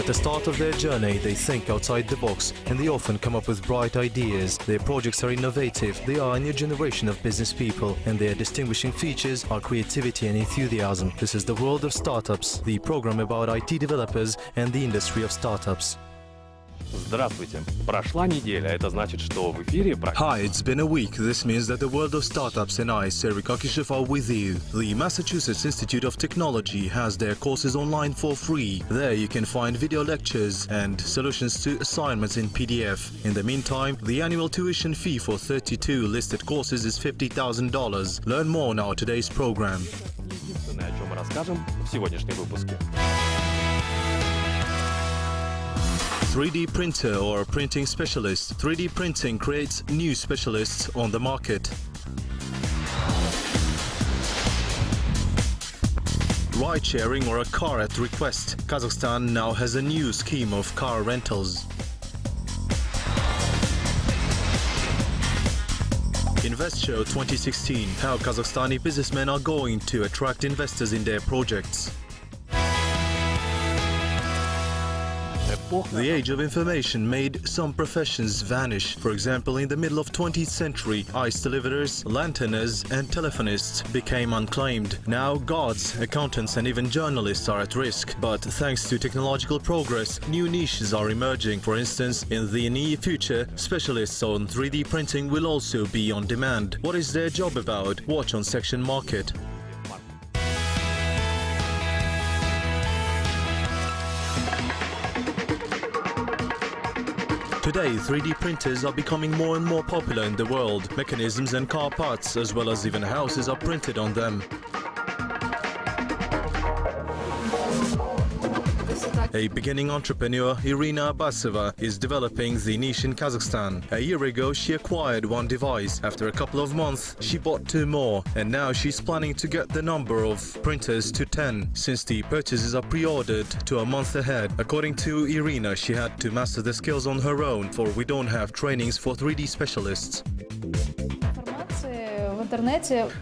At the start of their journey, they think outside the box and they often come up with bright ideas. Their projects are innovative, they are a new generation of business people, and their distinguishing features are creativity and enthusiasm. This is the world of startups, the program about IT developers and the industry of startups. Здравствуйте. Прошла неделя. Это значит, что в эфире... Hi, it's been a week. This means that the world of startups and I, Sergey Kokishev, are with you. The Massachusetts Institute of Technology has their courses online for free. There you can find video lectures and solutions to assignments in PDF. In the meantime, the annual tuition fee for 32 listed courses is $50,000. Learn more on our today's program. Единственное, о чем мы расскажем в сегодняшнем выпуске. 3D printer or printing specialist. 3D printing creates new specialists on the market. Ride-sharing or a car at request. Kazakhstan now has a new scheme of car rentals. Invest Show 2016. How Kazakhstani businessmen are going to attract investors in their projects. The age of information made some professions vanish. For example, in the middle of 20th century, ice deliverers, lanterners and telephonists became unclaimed. Now guards, accountants and even journalists are at risk. But thanks to technological progress, new niches are emerging. For instance, in the near future, specialists on 3D printing will also be on demand. What is their job about? Watch on Section Market. Today, 3D printers are becoming more and more popular in the world. Mechanisms and car parts, as well as even houses, are printed on them. A beginning entrepreneur, Irina Abbasova, is developing the niche in Kazakhstan. A year ago, she acquired one device. After a couple of months, she bought 2 more. And now she's planning to get the number of printers to 10, since the purchases are pre-ordered to a month ahead. According to Irina, she had to master the skills on her own, for we don't have trainings for 3D specialists.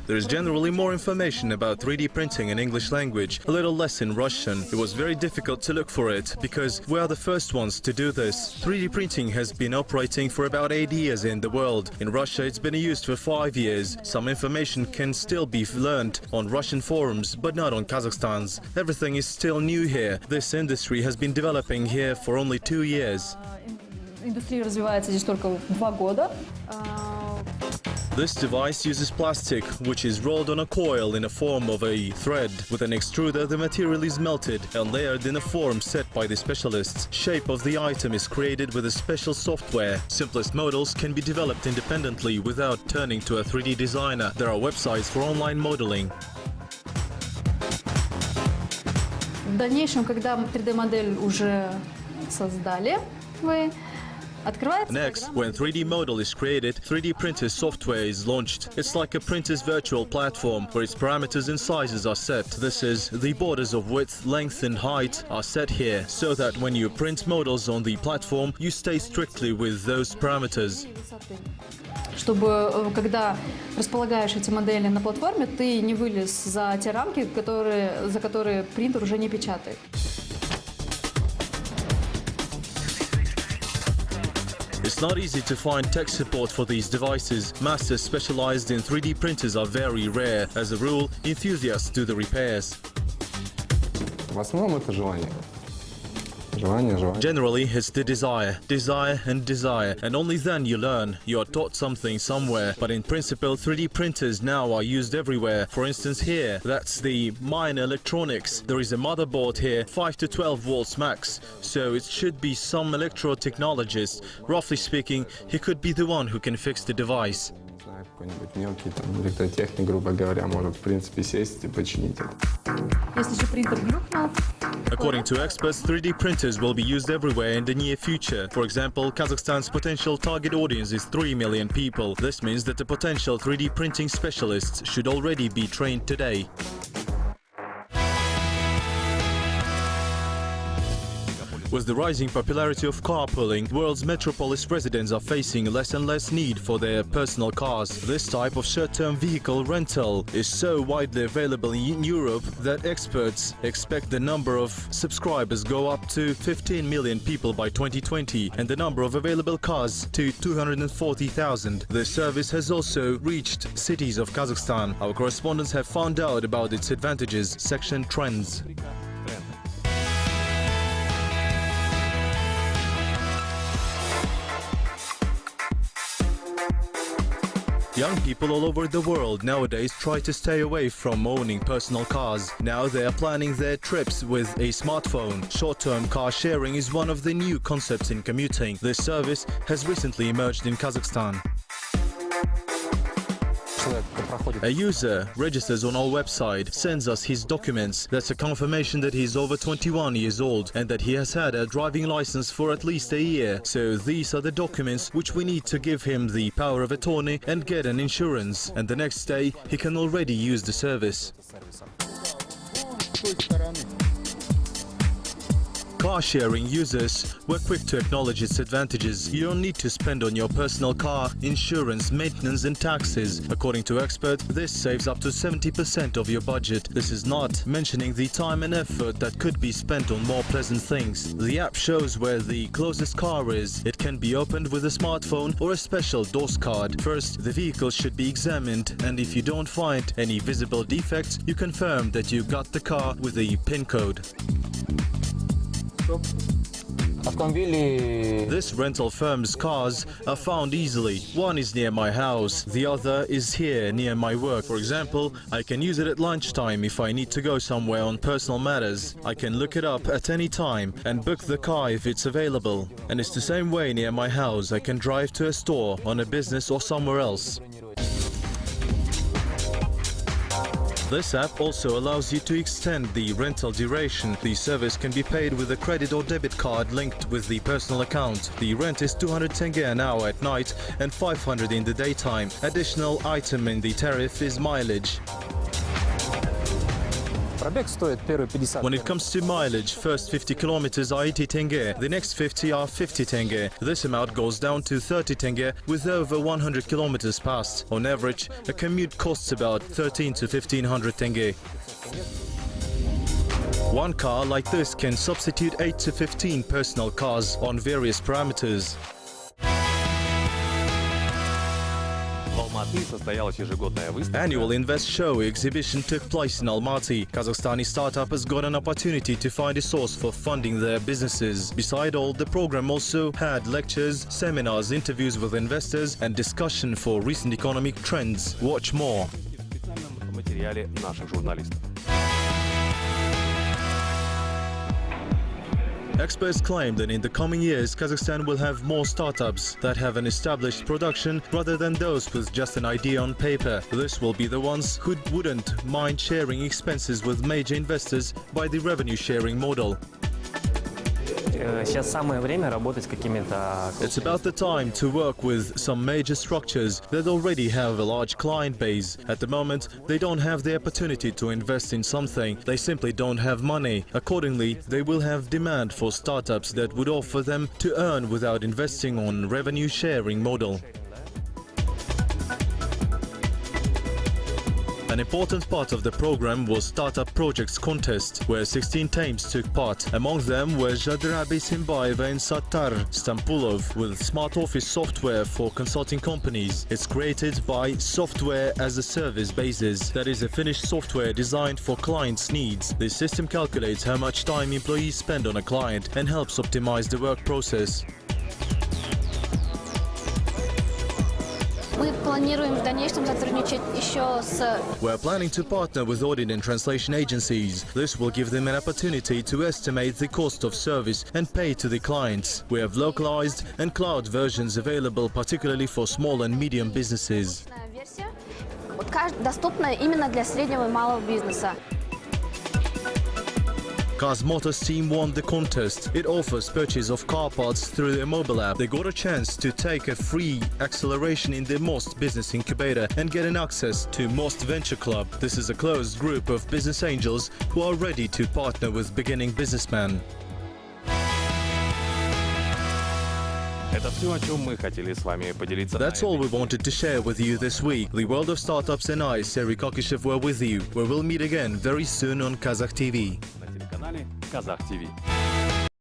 There is generally more information about 3D printing in English language, a little less in Russian. It was very difficult to look for it, because we are the first ones to do this. 3D printing has been operating for about 8 years in the world. In Russia, it's been used for 5 years. Some information can still be learned on Russian forums, but not on Kazakhstan's. Everything is still new here. This industry has been developing here for only 2 years. This device uses plastic, which is rolled on a coil in a form of a thread. With an extruder, the material is melted and layered in a form set by the specialists. Shape of the item is created with a special software. Simplest models can be developed independently without turning to a 3D designer. There are websites for online modeling. В дальнейшем, когда 3D-модель уже создали, Next, when 3D model is created, 3D printer software is launched. It's like a printer's virtual platform, where its parameters and sizes are set. This is, the borders of width, length and height are set here, so that when you print models on the platform, you stay strictly with those parameters. Чтобы, когда располагаешь эти модели на платформе, ты не вылез за те рамки, за которые принтер уже не печатает. It's not easy to find tech support for these devices. Masters specialized in 3D printers are very rare. As a rule, enthusiasts do the repairs. В основном это желание. Generally, it's the desire, and only then you learn. You are taught something somewhere, but in principle, 3D printers now are used everywhere. For instance, here, that's the minor electronics. There is a motherboard here, 5 to 12 volts max, so it should be some electro-technologist. Roughly speaking, he could be the one who can fix the device. Какой-нибудь мелкий электротехник, грубо говоря, может в принципе сесть и починить это. According to experts, 3D printers will be used everywhere in the near future. For example, Kazakhstan's potential target audience is 3 million people. This means that the potential 3D printing specialists should already be trained today. With the rising popularity of carpooling, world's metropolis residents are facing less and less need for their personal cars. This type of short-term vehicle rental is so widely available in Europe that experts expect the number of subscribers go up to 15 million people by 2020 and the number of available cars to 240,000. The service has also reached cities of Kazakhstan. Our correspondents have found out about its advantages. Section Trends. Young people all over the world nowadays try to stay away from owning personal cars. Now they are planning their trips with a smartphone. Short-term car sharing is one of the new concepts in commuting. This service has recently emerged in Kazakhstan. A user registers on our website, sends us his documents. That's a confirmation that he is over 21 years old and that he has had a driving license for at least a year. So these are the documents which we need to give him the power of attorney and get an insurance. And the next day he can already use the service. Car-sharing users were quick to acknowledge its advantages. You don't need to spend on your personal car, insurance, maintenance and taxes. According to experts, this saves up to 70% of your budget. This is not mentioning the time and effort that could be spent on more pleasant things. The app shows where the closest car is. It can be opened with a smartphone or a special DOS card. First, the vehicle should be examined, and if you don't find any visible defects, you confirm that you got the car with a PIN code. This rental firm's cars are found easily. One is near my house, the other is here near my work. For example, I can use it at lunchtime if I need to go somewhere on personal matters. I can look it up at any time and book the car if it's available. And it's the same way near my house. I can drive to a store, on a business or somewhere else. This app also allows you to extend the rental duration. The service can be paid with a credit or debit card linked with the personal account. The rent is 200 tenge an hour at night and 500 in the daytime. Additional item in the tariff is mileage. When it comes to mileage, first 50 kilometers are 80 tenge, the next 50 are 50 tenge. This amount goes down to 30 tenge with over 100 kilometers passed. On average, a commute costs about 13 to 1500 tenge. One car like this can substitute 8 to 15 personal cars on various parameters. Annual Invest Show exhibition took place in Almaty. Kazakhstani startup has got an opportunity to find a source for funding their businesses. Beside all, the program also had lectures, seminars, interviews with investors and discussion for recent economic trends. Watch more. Experts claim that in the coming years, Kazakhstan will have more startups that have an established production rather than those with just an idea on paper. This will be the ones who wouldn't mind sharing expenses with major investors by the revenue sharing model. It's about the time to work with some major structures that already have a large client base. At the moment, they don't have the opportunity to invest in something. They simply don't have money. Accordingly, they will have demand for startups that would offer them to earn without investing on revenue sharing model. An important part of the program was Startup Projects Contest, where 16 teams took part. Among them were Jadrabi Simbaeva and Sattar Stampulov with smart office software for consulting companies. It's created by Software as a Service basis. That is a finished software designed for clients' needs. This system calculates how much time employees spend on a client and helps optimize the work process. We're planning to partner with audit and translation agencies. This will give them an opportunity to estimate the cost of service and pay to the clients. We have localized and cloud versions available particularly for small and medium businesses. Kaz Motors team won the contest. It offers purchase of car parts through their mobile app. They got a chance to take a free acceleration in the Most Business Incubator and get an access to Most Venture Club. This is a closed group of business angels who are ready to partner with beginning businessmen. Это все, о чем мы хотели с вами поделиться. That's all we wanted to share with you this week. The world of startups and I, Serhiy Kokishev, were with you. We will meet again very soon on Kazakh TV. На телеканале Kazakh TV.